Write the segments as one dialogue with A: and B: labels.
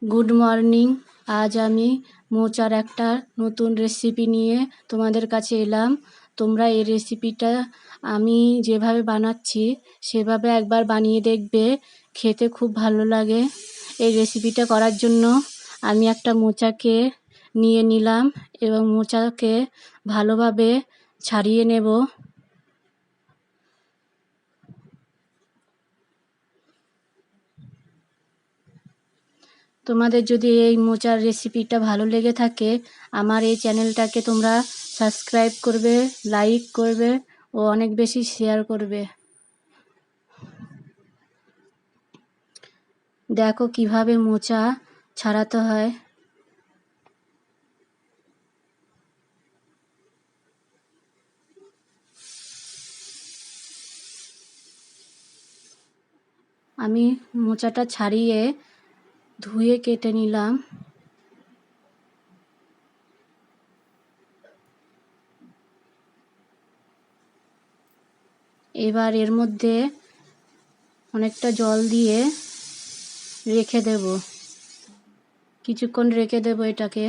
A: Good morning. আজ আমি মোচার একটা নতুন রেসিপি নিয়ে তোমাদের কাছে এলাম। তোমরা এই রেসিপিটা আমি যেভাবে বানাচ্ছি সেভাবে একবার বানিয়ে দেখবে, খেতে খুব ভালো লাগে। এই রেসিপিটা করার জন্য আমি একটা মোচাকে নিয়ে নিলাম এবং মোচাকে ভালোভাবে ছাড়িয়ে নেব। তোমাদের যদি এই মোচার রেসিপিটা ভালো লেগে থাকে, আমার এই চ্যানেলটাকে তোমরা সাবস্ক্রাইব করবে, লাইক করবে ও অনেক বেশি শেয়ার করবে। দেখো কিভাবে মোচা ছাড়াতে হয়। আমি মোচাটা ছাড়িয়ে ধুয়ে কেটে নিলাম। এবার এর মধ্যে অনেকটা জল দিয়ে রেখে দেব, কিছুক্ষণ রেখে দেব এটাকে।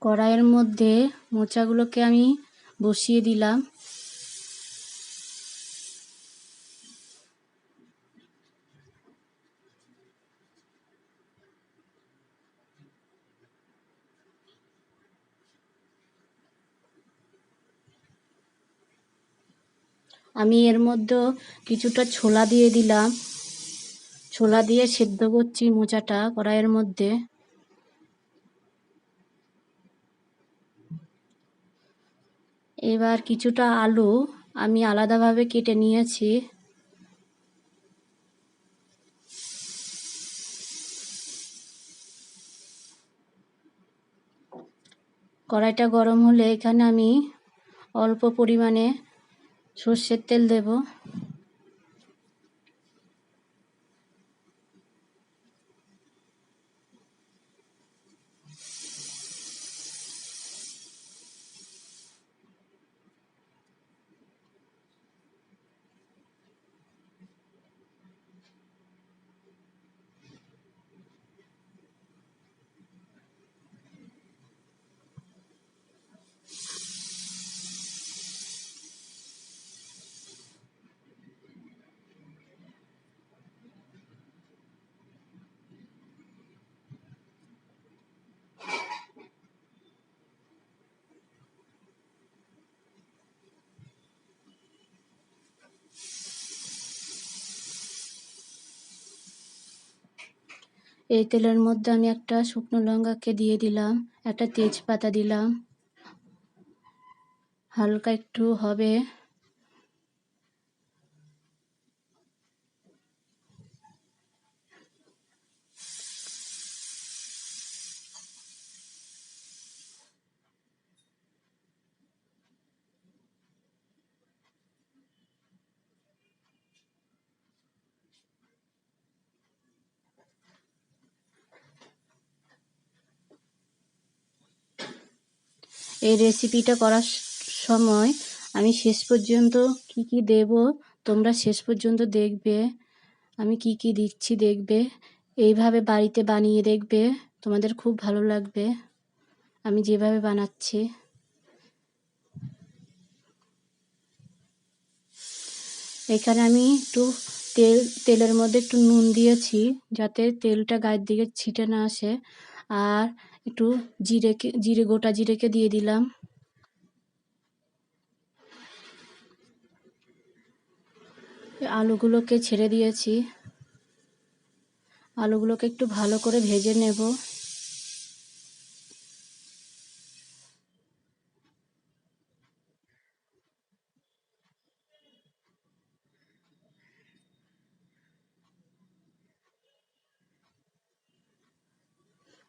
A: কড়াইয়ের মধ্যে মোচাগুলোকে আমি বসিয়ে দিলাম। আমি এর মধ্যে কিছুটা ছোলা দিয়ে দিলাম। ছোলা দিয়ে সেদ্ধ করছি মোচাটা কড়াইয়ের মধ্যে। এবার কিছুটা আলু আমি আলাদাভাবে কেটে নিয়েছি। কড়াইটা গরম হলে এখানে আমি অল্প পরিমাণে সর্ষের তেল দেব। এই তেলের মধ্যে আমি একটা শুকনো লঙ্কাকে দিয়ে দিলাম, একটা তেজপাতা দিলাম। হালকা একটু হবে। এই রেসিপিটা করার সময় আমি শেষ পর্যন্ত কি কি দেব তোমরা শেষ পর্যন্ত দেখবে। আমি কি কি দিচ্ছি দেখবে। এইভাবে বাড়িতে বানিয়ে দেখবে, তোমাদের খুব ভালো লাগবে আমি যেভাবে বানাচ্ছি। এখানে আমি একটু তেলের মধ্যে একটু নুন দিয়েছি যাতে তেলটা গায়ের দিকে ছিটে না আসে। আর একটু গোটা জিরেকে দিয়ে দিলাম। আলুগুলোকে ছেড়ে দিয়েছি। আলুগুলোকে একটু ভালো করে ভেজে নেব।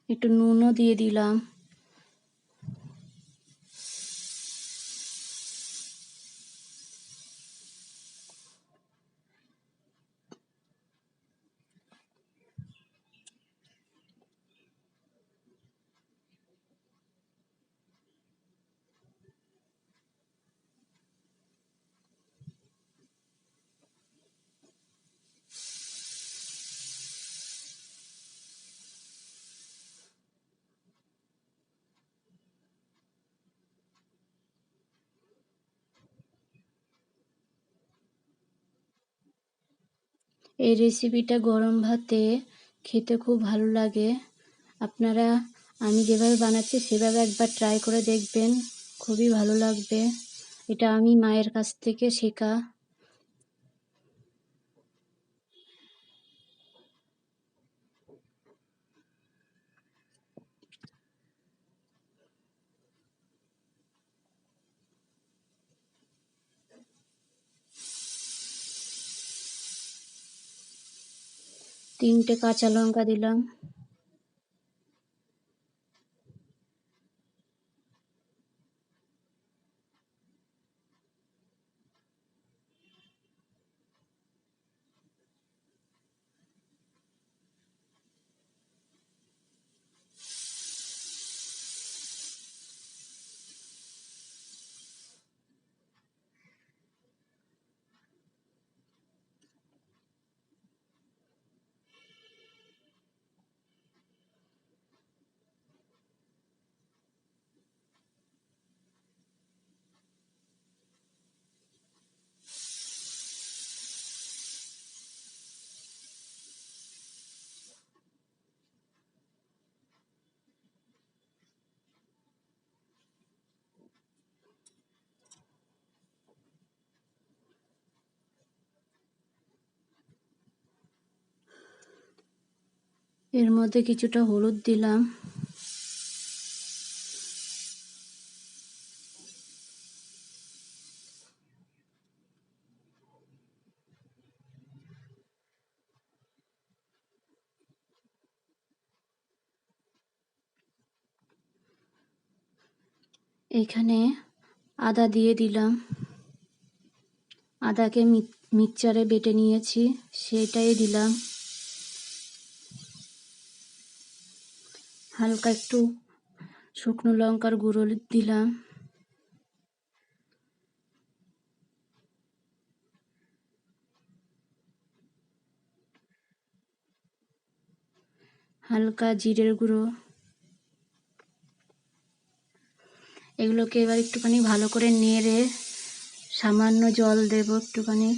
A: একটু নুনও দিয়ে দিলাম। এই রেসিপিটা গরম ভাতে খেতে খুব ভালো লাগে। আপনারা আমি যেভাবে বানাচ্ছি সেভাবে একবার ট্রাই করে দেখবেন, খুবই ভালো লাগবে। এটা আমি মায়ের কাছ থেকে শেখা। 3টে কাঁচা লঙ্কা দিলাম। এর মধ্যে কিছুটা হলুদ দিলাম। এখানে আদা দিয়ে দিলাম। আদাকে মিক্সচারে বেটে নিয়েছি, সেটাই দিলাম। হালকা একটু শুকনো লঙ্কার গুঁড়ো দিলাম। হালকা জিরের গুঁড়ো। এগুলোকে এবার একটুখানি ভালো করে নেড়ে সামান্য জল দেব একটুখানি।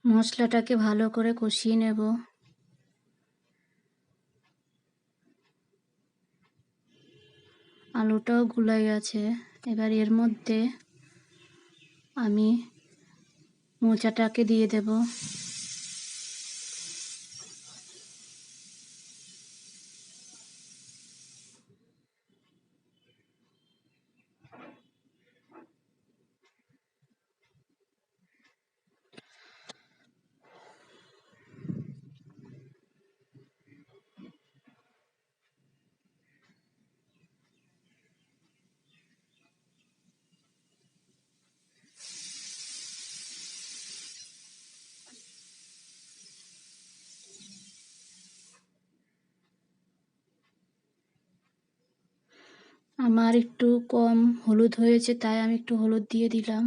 A: মশলাটাকে ভালো করে কষিয়ে নেব। আলুটাও গুলে গেছে। এবার এর মধ্যে আমি মোচাটাকে দিয়ে দেব। আমার একটু কম হলুদ হয়েছে, তাই আমি একটু হলুদ দিয়ে দিলাম।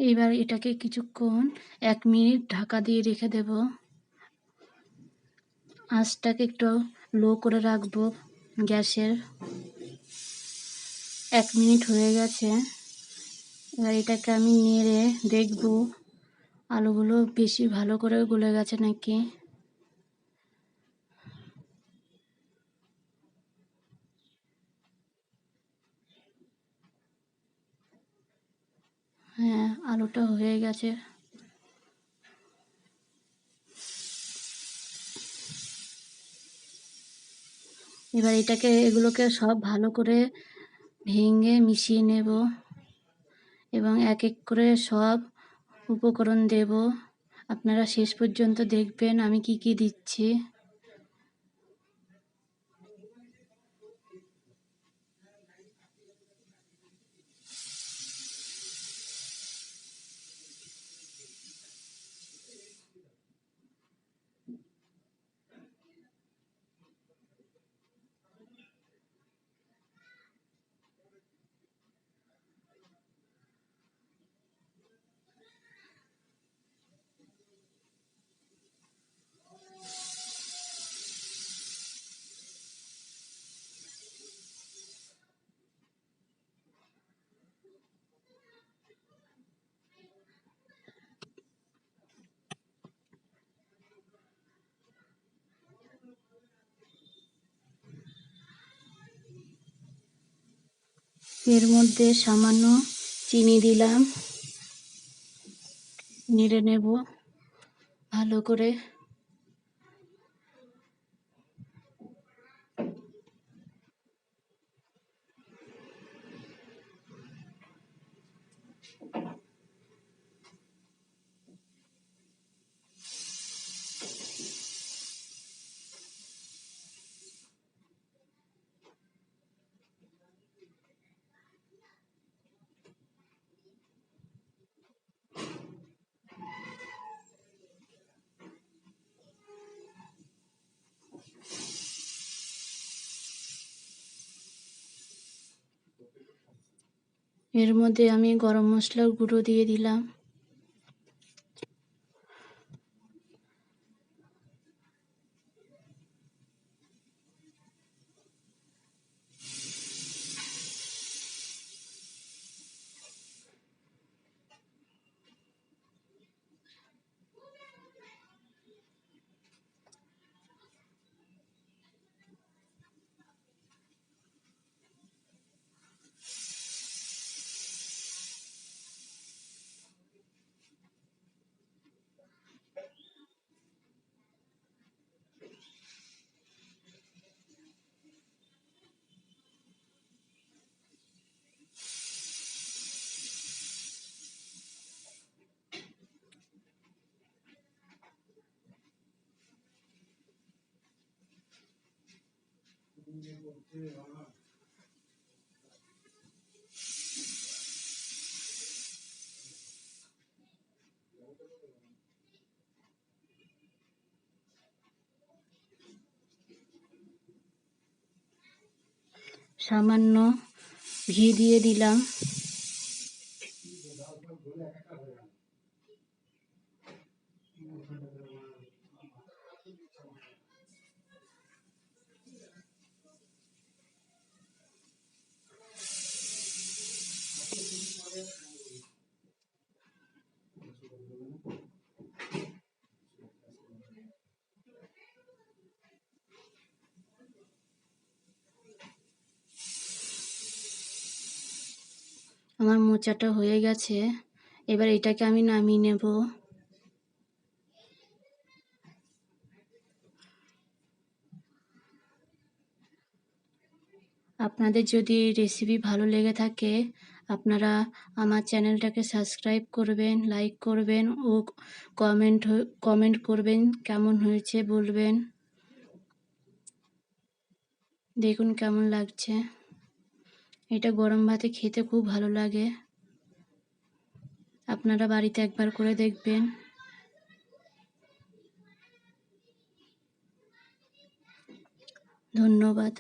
A: এবার এটাকে কিছুক্ষণ 1 মিনিট ঢাকা দিয়ে রেখে দেব। আঁচটাকে একটু লো করে রাখবো। গ্যাসের 1 মিনিট হয়ে গেছে। এবার এটাকে আমি নেড়ে দেখব আলুগুলো বেশি ভালো করে গলে গেছে নাকি। হ্যাঁ, আলুটা হয়ে গেছে। এবার এগুলোকে সব ভালো করে ভেঙে মিশিয়ে নেব এবং এক এক করে সব উপকরণ দেব। আপনারা শেষ পর্যন্ত দেখবেন আমি কি কি দিচ্ছি। এর মধ্যে সামান্য চিনি দিলাম, নেড়ে নেব ভালো করে। এর মধ্যে আমি গরম মশলার গুঁড়ো দিয়ে দিলাম। সামান্য ঘি দিয়ে দিলাম। আমার মোচাটা হয়ে গেছে। এবার এটাকে আমি নামিয়ে নেব। আপনাদের যদি এই রেসিপি ভালো লেগে থাকে আপনারা আমার চ্যানেলটাকে সাবস্ক্রাইব করবেন, লাইক করবেন ও কমেন্ট করবেন, কেমন হয়েছে বলবেন। দেখুন কেমন লাগছে। এটা গরম ভাতে খেতে খুব ভালো লাগে। আপনারা বাড়িতে একবার করে দেখবেন। ধন্যবাদ।